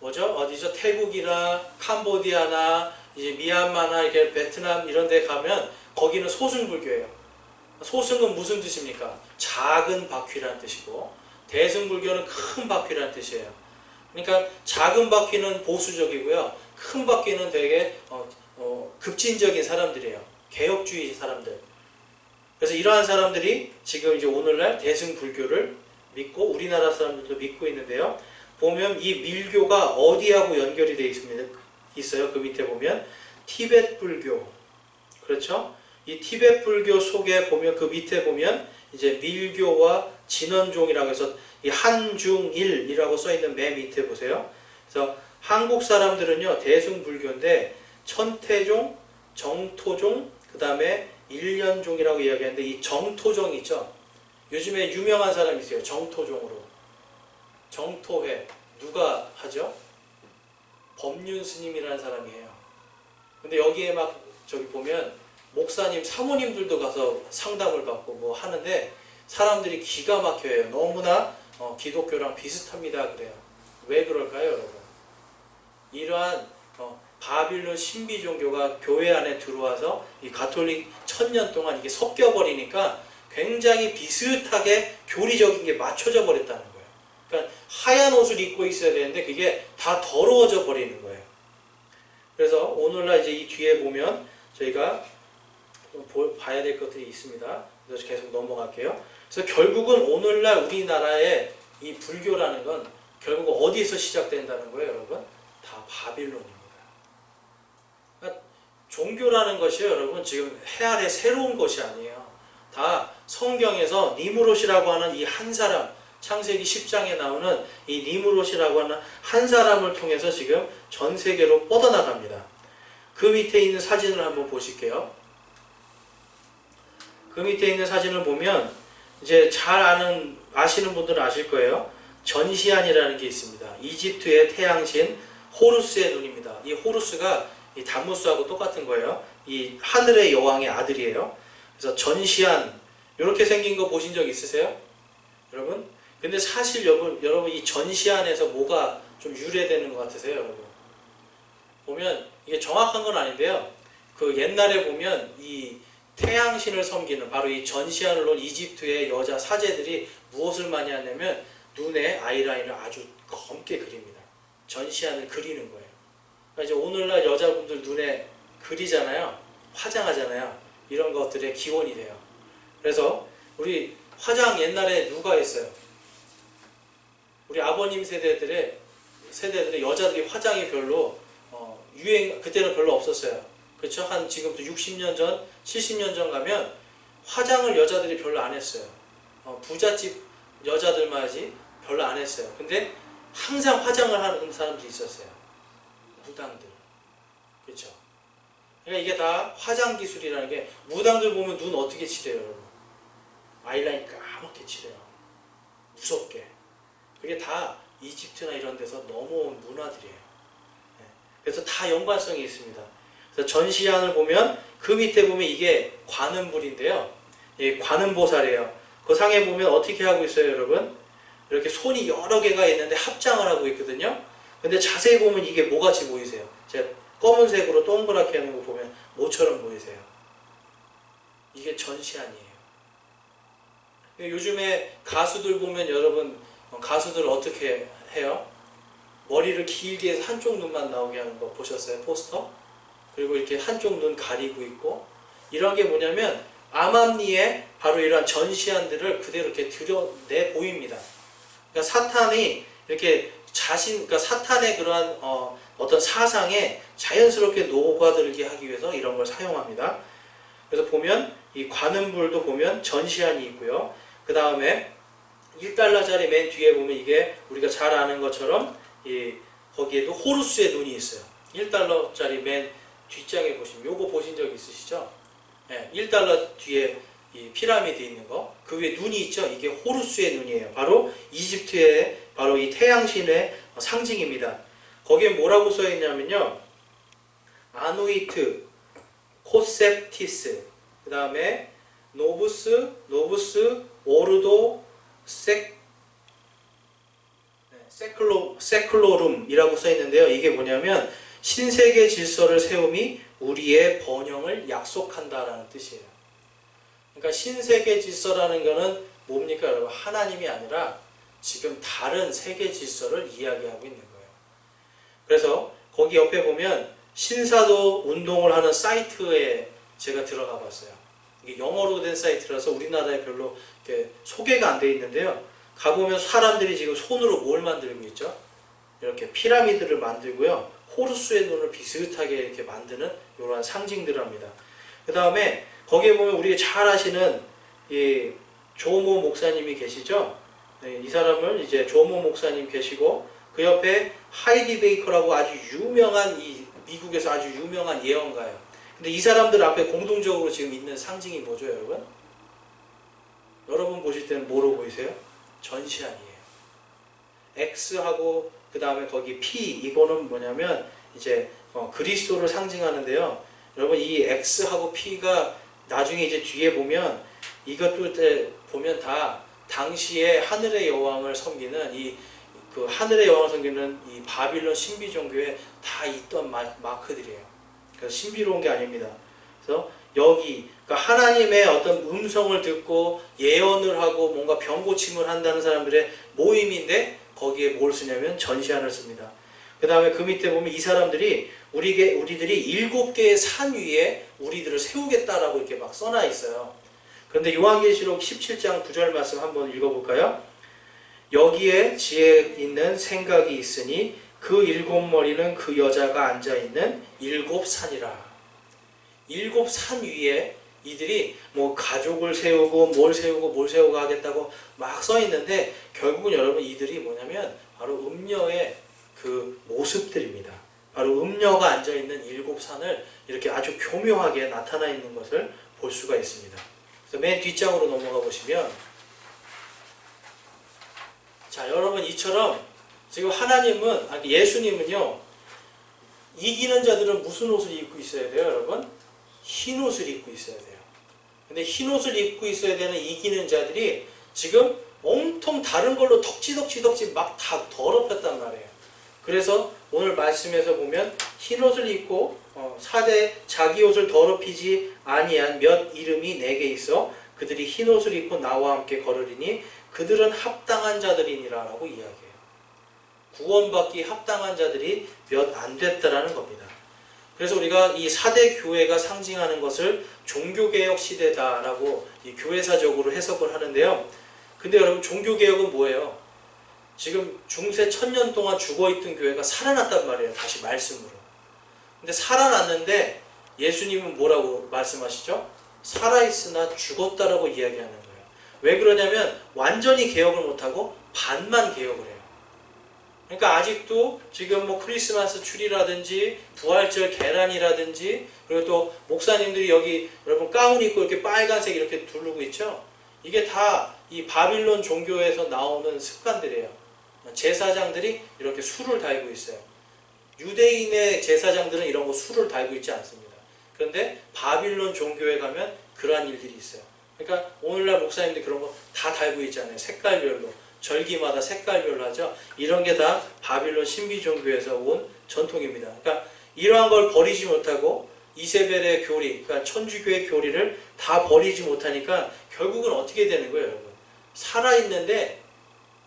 어디죠? 태국이나 캄보디아나 이제 미얀마나 이렇게 베트남 이런 데 가면 거기는 소승불교예요. 소승은 무슨 뜻입니까? 작은 바퀴라는 뜻이고 대승불교는 큰 바퀴라는 뜻이에요. 그러니까 작은 바퀴는 보수적이고요. 큰 바퀴는 되게 급진적인 사람들이에요. 개혁주의 사람들. 그래서 이러한 사람들이 지금 이제 오늘날 대승불교를 믿고 우리나라 사람들도 믿고 있는데요. 보면 이 밀교가 어디하고 연결이 되어 있어요. 그 밑에 보면 티베트 불교. 그렇죠? 이 티베트 불교 속에 보면 그 밑에 보면 이제 밀교와 진원종이라고 해서 이 한중일이라고 써 있는 맨 밑에 보세요. 그래서 한국 사람들은요, 대승불교인데 천태종, 정토종, 그 다음에 일련종이라고 이야기하는데 이 정토종 있죠? 요즘에 유명한 사람이 있어요. 정토종으로. 정토회. 누가 하죠? 법륜 스님이라는 사람이 해요. 근데 여기에 막 저기 보면 목사님, 사모님들도 가서 상담을 받고 뭐 하는데 사람들이 기가 막혀요. 너무나 기독교랑 비슷합니다. 그래요. 왜 그럴까요, 여러분? 이러한 바빌론 신비 종교가 교회 안에 들어와서 이 가톨릭 1000년 동안 이게 섞여버리니까 굉장히 비슷하게 교리적인 게 맞춰져 버렸다는 거예요. 그러니까 하얀 옷을 입고 있어야 되는데 그게 다 더러워져 버리는 거예요. 그래서 오늘날 이제 이 뒤에 보면 저희가 봐야 될 것들이 있습니다. 그래서 계속 넘어갈게요. 그래서 결국은 오늘날 우리나라의 이 불교라는 건 결국 어디에서 시작된다는 거예요, 여러분? 다 바빌론입니다. 그러니까 종교라는 것이요, 여러분, 지금 해 아래 새로운 것이 아니에요. 다 성경에서 니무롯이라고 하는 이 한 사람, 창세기 10장에 나오는 이 니무롯이라고 하는 한 사람을 통해서 지금 전 세계로 뻗어나갑니다. 그 밑에 있는 사진을 한번 보실게요. 그 밑에 있는 사진을 보면 이제 잘 아시는 분들은 아실 거예요. 전시안이라는 게 있습니다. 이집트의 태양신 호루스의 눈입니다. 이 호루스가 이 담무스하고 똑같은 거예요. 이 하늘의 여왕의 아들이에요. 그래서 전시안 이렇게 생긴 거 보신 적 있으세요? 여러분? 근데 사실 여러분 이 전시안에서 뭐가 좀 유래되는 것 같으세요, 여러분? 보면 이게 정확한 건 아닌데요. 그 옛날에 보면 이 태양신을 섬기는 바로 이 전시안을 놓은 이집트의 여자 사제들이 무엇을 많이 하냐면 눈에 아이라인을 아주 검게 그립니다. 전시안을 그리는 거예요. 그러니까 이제 오늘날 여자분들 눈에 그리잖아요. 화장하잖아요. 이런 것들의 기원이 돼요. 그래서 우리 화장 옛날에 누가 했어요? 우리 아버님 세대들의 여자들이 화장이 별로 그때는 별로 없었어요. 그렇죠? 한 지금부터 60년 전, 70년 전 가면 화장을 여자들이 별로 안 했어요. 부잣집 여자들만 하지 별로 안 했어요. 근데 항상 화장을 하는 사람들이 있었어요. 무당들. 그렇죠? 그러니까 이게 다 화장 기술이라는 게 무당들 보면 눈 어떻게 칠해요, 여러분? 아이라인 까맣게 칠해요. 무섭게. 그게 다 이집트나 이런 데서 넘어온 문화들이에요. 그래서 다 연관성이 있습니다. 그래서 전시안을 보면 그 밑에 보면 이게 관음불인데요. 이 관음보살이에요. 그 상에 보면 어떻게 하고 있어요, 여러분? 이렇게 손이 여러 개가 있는데 합장을 하고 있거든요. 근데 자세히 보면 이게 뭐같이 보이세요? 제가 검은색으로 동그랗게 하는 거 보면 뭐처럼 보이세요? 이게 전시안이에요. 요즘에 가수들 보면 여러분 가수들 어떻게 해요? 머리를 길게 해서 한쪽 눈만 나오게 하는 거 보셨어요? 포스터? 그리고 이렇게 한쪽 눈 가리고 있고 이런 게 뭐냐면 암암리에 바로 이러한 전시안들을 그대로 이렇게 들여내 보입니다. 그러니까 사탄이 이렇게 그러니까 사탄의 그러한 어떤 사상에 자연스럽게 녹아들게 하기 위해서 이런 걸 사용합니다. 그래서 보면 이 관음불도 보면 전시안이 있고요. 그 다음에 1달러짜리 맨 뒤에 보면 이게 우리가 잘 아는 것처럼 거기에도 호루스의 눈이 있어요. 1달러짜리 맨 뒷장에 보시면 요거 보신 적 있으시죠? 네, 1달러 뒤에 이 피라미드 있는 거, 그 위에 눈이 있죠? 이게 호루스의 눈이에요. 바로 이집트의 바로 이 태양신의 상징입니다. 거기에 뭐라고 써 있냐면요. 아누이트, 코셉티스, 그 다음에 노부스, 오르도, 세클로룸이라고 써 있는데요. 이게 뭐냐면 신세계 질서를 세움이 우리의 번영을 약속한다라는 뜻이에요. 그러니까 신세계 질서라는 거는 뭡니까, 여러분? 하나님이 아니라 지금 다른 세계 질서를 이야기하고 있는 거예요. 그래서 거기 옆에 보면 신사도 운동을 하는 사이트에 제가 들어가 봤어요. 이게 영어로 된 사이트라서 우리나라에 별로 이렇게 소개가 안 돼 있는데요. 가보면 사람들이 지금 손으로 뭘 만들고 있죠? 이렇게 피라미드를 만들고요. 호루스의 눈을 비슷하게 이렇게 만드는 이러한 상징들을 합니다. 그 다음에 거기에 보면 우리가 잘 아시는 이 조모 목사님이 계시죠? 네, 이 사람을 이제 조모 목사님 계시고 그 옆에 하이디 베이커라고 아주 유명한 미국에서 아주 유명한 예언가예요. 근데 이 사람들 앞에 공동적으로 지금 있는 상징이 뭐죠, 여러분? 여러분 보실 때는 뭐로 보이세요? 전시안이에요. X하고 그 다음에 거기 P, 이거는 뭐냐면 이제 그리스도를 상징하는데요. 여러분 이 X하고 P가 나중에 이제 뒤에 보면 이것도 이제 보면 다 당시에 하늘의 여왕을 섬기는 그 하늘의 여왕을 섬기는 이 바빌론 신비 종교에 다 있던 마크들이에요. 그래서 신비로운 게 아닙니다. 그래서 여기 그러니까 하나님의 어떤 음성을 듣고 예언을 하고 뭔가 병고침을 한다는 사람들의 모임인데 거기에 뭘 쓰냐면 전시안을 씁니다. 그 다음에 그 밑에 보면 이 사람들이 우리들이 7개의 산 위에 우리들을 세우겠다라고 이렇게 막 써놔 있어요. 그런데 요한계시록 17장 9절 말씀 한번 읽어볼까요? 여기에 지혜 있는 생각이 있으니 그 7머리는 그 여자가 앉아있는 7산이라. 7산 위에 이들이 뭐 가족을 세우고 뭘 세우고 하겠다고 막 써 있는데 결국은 여러분 이들이 뭐냐면 바로 음녀의 그 모습들입니다. 바로 음녀가 앉아있는 7산을 이렇게 아주 교묘하게 나타나 있는 것을 볼 수가 있습니다. 그래서 맨 뒷장으로 넘어가 보시면 자 여러분 이처럼 지금 예수님은요 이기는 자들은 무슨 옷을 입고 있어야 돼요 여러분? 흰 옷을 입고 있어야 돼요. 근데 흰 옷을 입고 있어야 되는 이기는 자들이 지금 온통 다른 걸로 덕지덕지 막 다 더럽혔단 말이에요. 그래서 오늘 말씀에서 보면 흰 옷을 입고 사대 자기 옷을 더럽히지 아니한 몇 이름이 내게 있어 그들이 흰 옷을 입고 나와 함께 걸으리니 그들은 합당한 자들이니라 라고 이야기해요. 구원받기 합당한 자들이 몇 안 됐다라는 겁니다. 그래서 우리가 이 4대 교회가 상징하는 것을 종교개혁 시대다라고 이 교회사적으로 해석을 하는데요. 근데 여러분 종교개혁은 뭐예요? 지금 중세 1000년 동안 죽어있던 교회가 살아났단 말이에요. 다시 말씀으로. 근데 살아났는데 예수님은 뭐라고 말씀하시죠? 살아있으나 죽었다라고 이야기하는 거예요. 왜 그러냐면 완전히 개혁을 못하고 반만 개혁을 해요. 그러니까 아직도 지금 뭐 크리스마스 추리라든지 부활절 계란이라든지 그리고 또 목사님들이 여기 여러분 가운 입고 이렇게 빨간색 이렇게 두르고 있죠. 이게 다 이 바빌론 종교에서 나오는 습관들이에요. 제사장들이 이렇게 술을 달고 있어요. 유대인의 제사장들은 이런 거 술을 달고 있지 않습니다. 그런데 바빌론 종교에 가면 그러한 일들이 있어요. 그러니까 오늘날 목사님들이 그런 거 다 달고 있잖아요. 색깔별로. 절기마다 색깔별로 하죠. 이런 게 다 바빌론 신비 종교에서 온 전통입니다. 그러니까 이러한 걸 버리지 못하고 이세벨의 교리, 그러니까 천주교의 교리를 다 버리지 못하니까 결국은 어떻게 되는 거예요, 여러분? 살아있는데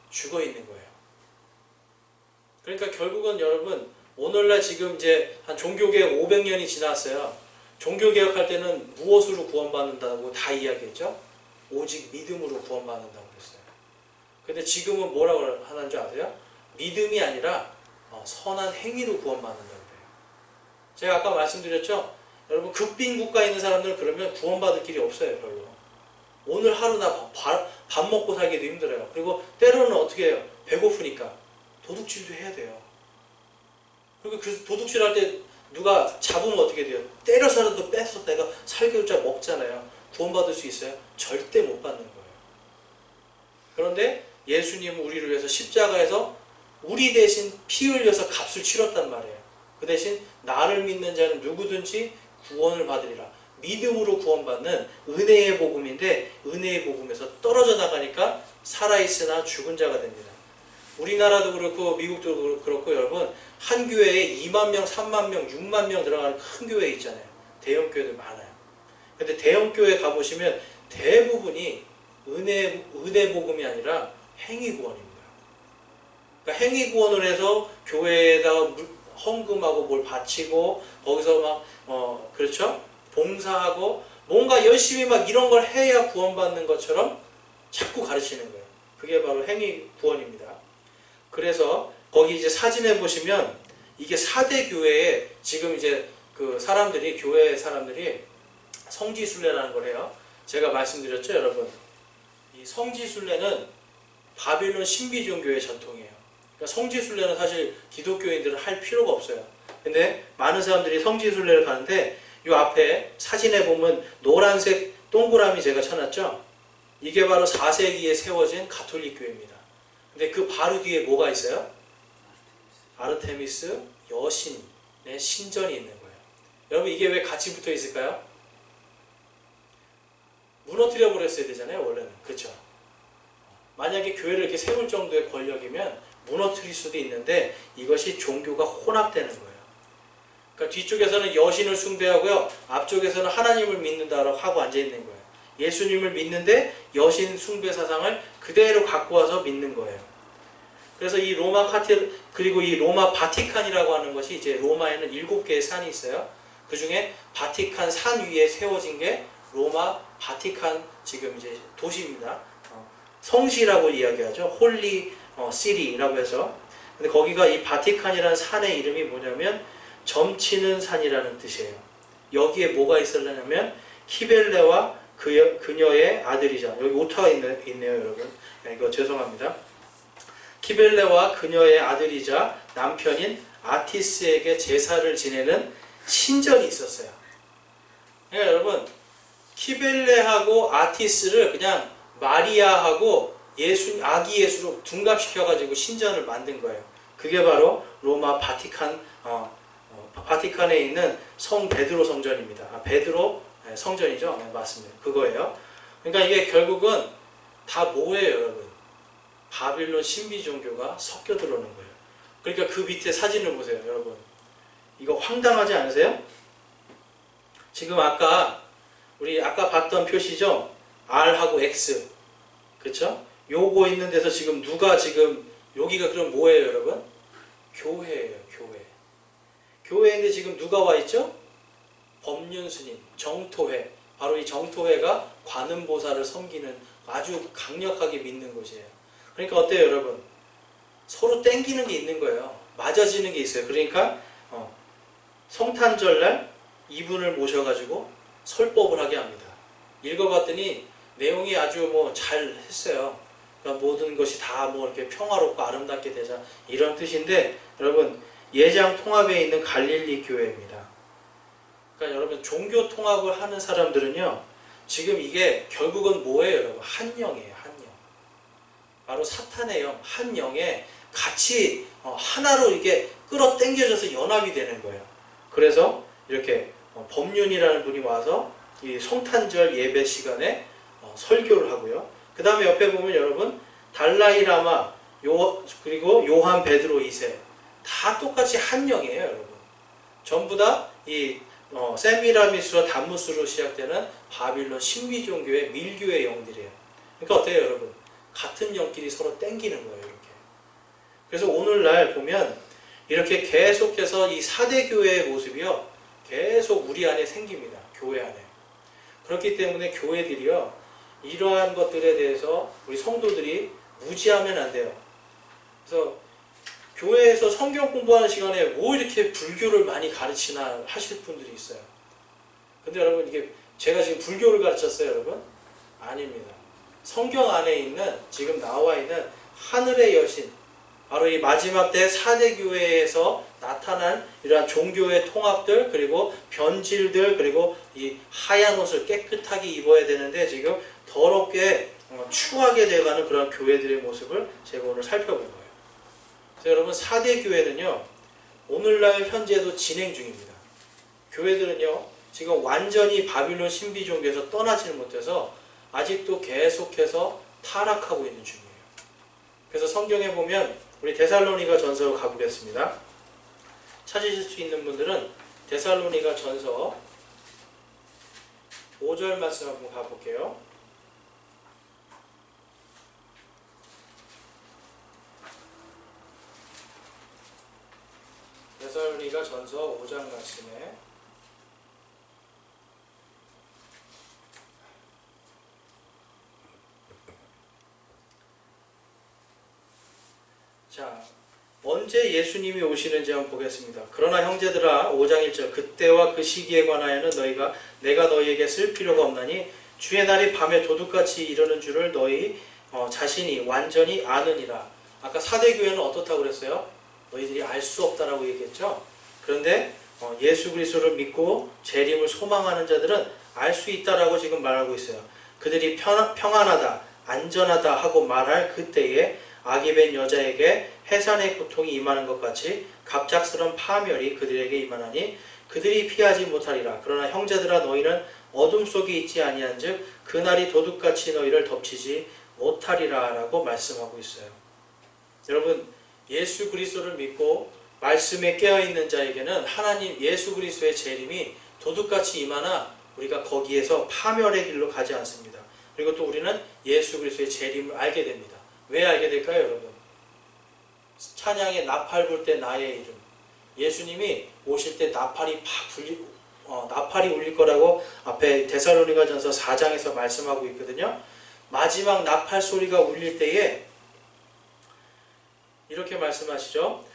죽어있는 거예요. 그러니까 결국은 여러분 오늘날 지금 이제 한 종교개혁 500년이 지났어요. 종교개혁할 때는 무엇으로 구원받는다고 다 이야기했죠? 오직 믿음으로 구원받는다고 그랬어요. 근데 지금은 뭐라고 하는 줄 아세요? 믿음이 아니라 선한 행위로 구원받는다고 그래요. 제가 아까 말씀드렸죠? 여러분 극빈 국가에 있는 사람들은 그러면 구원받을 길이 없어요. 별로. 오늘 하루 나 밥 먹고 살기도 힘들어요. 그리고 때로는 어떻게 해요? 배고프니까 도둑질도 해야 돼요. 그리고 그 도둑질 할 때 누가 잡으면 어떻게 돼요? 때려서라도 뺏어 내가 살겨자 먹잖아요. 구원받을 수 있어요? 절대 못 받는 거예요. 그런데 예수님은 우리를 위해서 십자가에서 우리 대신 피 흘려서 값을 치렀단 말이에요. 그 대신 나를 믿는 자는 누구든지 구원을 받으리라. 믿음으로 구원받는 은혜의 복음인데 은혜의 복음에서 떨어져 나가니까 살아있으나 죽은 자가 됩니다. 우리나라도 그렇고 미국도 그렇고 여러분 한 교회에 2만 명, 3만 명, 6만 명 들어가는 큰 교회 있잖아요. 대형 교회들 많아요. 근데 대형 교회 가보시면 대부분이 은혜 복음이 아니라 행위 구원입니다. 그러니까 행위 구원을 해서 교회에다가 헌금하고 뭘 바치고 거기서 막 그렇죠? 봉사하고 뭔가 열심히 막 이런 걸 해야 구원받는 것처럼 자꾸 가르치는 거예요. 그게 바로 행위 구원입니다. 그래서 거기 이제 사진에 보시면 이게 4대 교회에 지금 이제 그 사람들이 교회 사람들이 성지순례라는 걸 해요. 제가 말씀드렸죠, 여러분. 이 성지순례는 바빌론 신비 종교의 전통이에요. 그러니까 성지순례는 사실 기독교인들은 할 필요가 없어요. 근데 많은 사람들이 성지순례를 가는데 이 앞에 사진에 보면 노란색 동그라미 제가 쳐놨죠? 이게 바로 4세기에 세워진 가톨릭 교회입니다. 근데 그 바로 뒤에 뭐가 있어요? 아르테미스 여신의 신전이 있는 거예요. 여러분 이게 왜 같이 붙어 있을까요? 무너뜨려 버렸어야 되잖아요, 원래는. 그렇죠? 만약에 교회를 이렇게 세울 정도의 권력이면 무너뜨릴 수도 있는데 이것이 종교가 혼합되는 거예요. 그러니까 뒤쪽에서는 여신을 숭배하고요, 앞쪽에서는 하나님을 믿는다라고 하고 앉아 있는 거예요. 예수님을 믿는데 여신 숭배 사상을 그대로 갖고 와서 믿는 거예요. 그래서 이 로마 카테 그리고 이 로마 바티칸이라고 하는 것이 이제 로마에는 7개의 산이 있어요. 그 중에 바티칸 산 위에 세워진 게 로마 바티칸 지금 이제 도시입니다. 성시라고 이야기하죠. 홀리 시리라고 해서. 근데 거기가 이 바티칸이라는 산의 이름이 뭐냐면 점치는 산이라는 뜻이에요. 여기에 뭐가 있었냐면 키벨레와 그녀의 아들이자, 여기 오타가 있네요, 여러분. 이거 죄송합니다. 키벨레와 그녀의 아들이자 남편인 아티스에게 제사를 지내는 신전이 있었어요. 그러니까 여러분, 키벨레하고 아티스를 그냥 마리아하고 아기 예수로 둔갑시켜가지고 신전을 만든 거예요. 그게 바로 로마 바티칸에 있는 성 베드로 성전입니다. 베드로 성전이죠. 네, 맞습니다. 그거예요. 그러니까 이게 결국은 다 뭐예요, 여러분? 바빌론 신비 종교가 섞여 들어오는 거예요. 그러니까 그 밑에 사진을 보세요, 여러분. 이거 황당하지 않으세요? 지금 우리 아까 봤던 표시죠? R하고 X. 그쵸? 요거 있는 데서 지금 누가 지금, 여기가 그럼 뭐예요, 여러분? 교회예요, 교회. 교회인데 지금 누가 와 있죠? 법륜스님, 정토회. 바로 이 정토회가 관음보살을 섬기는 아주 강력하게 믿는 곳이에요. 그러니까 어때요, 여러분? 서로 땡기는 게 있는 거예요. 맞아지는 게 있어요. 그러니까 성탄절날 이분을 모셔가지고 설법을 하게 합니다. 읽어봤더니 내용이 아주 잘 했어요. 그러니까 모든 것이 다 이렇게 평화롭고 아름답게 되자, 이런 뜻인데, 여러분 예장 통합에 있는 갈릴리 교회입니다. 그러니까 여러분 종교 통합을 하는 사람들은요, 지금 이게 결국은 뭐예요, 여러분? 한 영이에요, 한 영. 바로 사탄의 영, 한 영에 같이 하나로 이게 끌어당겨져서 연합이 되는 거예요. 그래서 이렇게 법륜이라는 분이 와서 이 성탄절 예배 시간에 설교를 하고요. 그 다음에 옆에 보면 여러분 달라이라마 그리고 요한 베드로 2세 다 똑같이 한 영이에요, 여러분. 전부 다 이 세미라미스와 담무스로 시작되는 바빌론 신비 종교의 밀교의 영들이에요. 그러니까 어때요, 여러분? 같은 영끼리 서로 땡기는 거예요, 이렇게. 그래서 오늘날 보면 이렇게 계속해서 이 4대 교회의 모습이요, 계속 우리 안에 생깁니다. 교회 안에. 그렇기 때문에 교회들이요, 이러한 것들에 대해서 우리 성도들이 무지하면 안 돼요. 그래서 교회에서 성경 공부하는 시간에 뭐 이렇게 불교를 많이 가르치나 하실 분들이 있어요. 근데 여러분, 이게 제가 지금 불교를 가르쳤어요, 여러분? 아닙니다. 성경 안에 있는, 지금 나와 있는 하늘의 여신, 바로 이 마지막 때 4대 교회에서 나타난 이러한 종교의 통합들, 그리고 변질들, 그리고 이 하얀 옷을 깨끗하게 입어야 되는데 지금 더럽게 추하게 돼가는 그런 교회들의 모습을 제가 오늘 살펴본 거예요. 그래서 여러분, 4대 교회는요, 오늘날 현재도 진행 중입니다. 교회들은요, 지금 완전히 바빌론 신비 종교에서 떠나지를 못해서 아직도 계속해서 타락하고 있는 중이에요. 그래서 성경에 보면 우리 데살로니가 전서로 가보겠습니다. 찾으실 수 있는 분들은 데살로니가 전서 5절 말씀 한번 가볼게요. 데살로니가 전서 5장 말씀에 자, 언제 예수님이 오시는지 한번 보겠습니다. 그러나 형제들아, 5장 1절, 그때와 그 시기에 관하여는 내가 너희에게 쓸 필요가 없나니 주의 날이 밤에 도둑같이 이르는 줄을 너희 자신이 완전히 아느니라. 아까 4대 교회는 어떻다고 그랬어요? 너희들이 알 수 없다라고 얘기했죠. 그런데 예수 그리스도를 믿고 재림을 소망하는 자들은 알 수 있다라고 지금 말하고 있어요. 그들이 평안하다, 안전하다 하고 말할 그때에 아기 벤 여자에게 해산의 고통이 임하는 것 같이 갑작스런 파멸이 그들에게 임하나니 그들이 피하지 못하리라. 그러나 형제들아 너희는 어둠 속에 있지 아니한즉 그날이 도둑같이 너희를 덮치지 못하리라 라고 말씀하고 있어요. 여러분, 예수 그리스도를 믿고 말씀에 깨어있는 자에게는 하나님 예수 그리스도의 재림이 도둑같이 임하나 우리가 거기에서 파멸의 길로 가지 않습니다. 그리고 또 우리는 예수 그리스도의 재림을 알게 됩니다. 왜 알게 될까요, 여러분? 찬양의 나팔 불 때 나의 이름. 예수님이 오실 때 나팔이 나팔이 울릴 거라고 앞에 데살로니가전서 4장에서 말씀하고 있거든요. 마지막 나팔 소리가 울릴 때에 이렇게 말씀하시죠.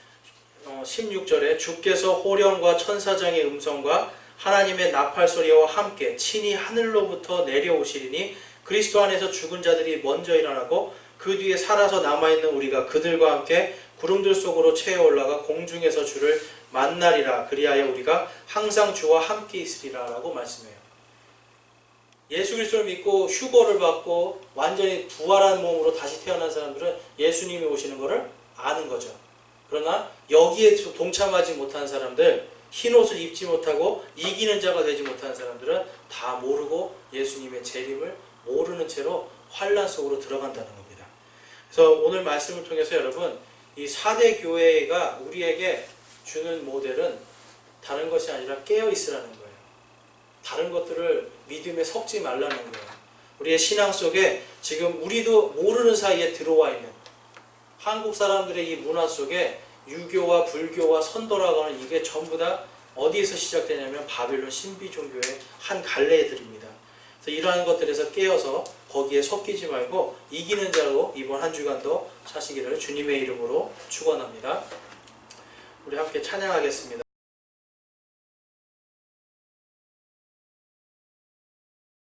16절에 주께서 호령과 천사장의 음성과 하나님의 나팔 소리와 함께 친히 하늘로부터 내려오시리니 그리스도 안에서 죽은 자들이 먼저 일어나고 그 뒤에 살아서 남아있는 우리가 그들과 함께 구름들 속으로 채어 올라가 공중에서 주를 만나리라. 그리하여 우리가 항상 주와 함께 있으리라 라고 말씀해요. 예수 그리스도를 믿고 휴거를 받고 완전히 부활한 몸으로 다시 태어난 사람들은 예수님이 오시는 것을 아는 거죠. 그러나 여기에 동참하지 못한 사람들, 흰옷을 입지 못하고 이기는 자가 되지 못한 사람들은 다 모르고 예수님의 재림을 모르는 채로 환란 속으로 들어간다는 겁니다. 그래서 오늘 말씀을 통해서 여러분, 이 4대 교회가 우리에게 주는 모델은 다른 것이 아니라 깨어 있으라는 거예요. 다른 것들을 믿음에 섞지 말라는 거예요. 우리의 신앙 속에 지금 우리도 모르는 사이에 들어와 있는 한국 사람들의 이 문화 속에 유교와 불교와 선도라고 하는 이게 전부 다 어디에서 시작되냐면 바빌론 신비 종교의 한 갈래들입니다. 그래서 이러한 것들에서 깨어서 거기에 섞이지 말고 이기는 자로 이번 한 주간도 사시기를 주님의 이름으로 축원합니다. 우리 함께 찬양하겠습니다.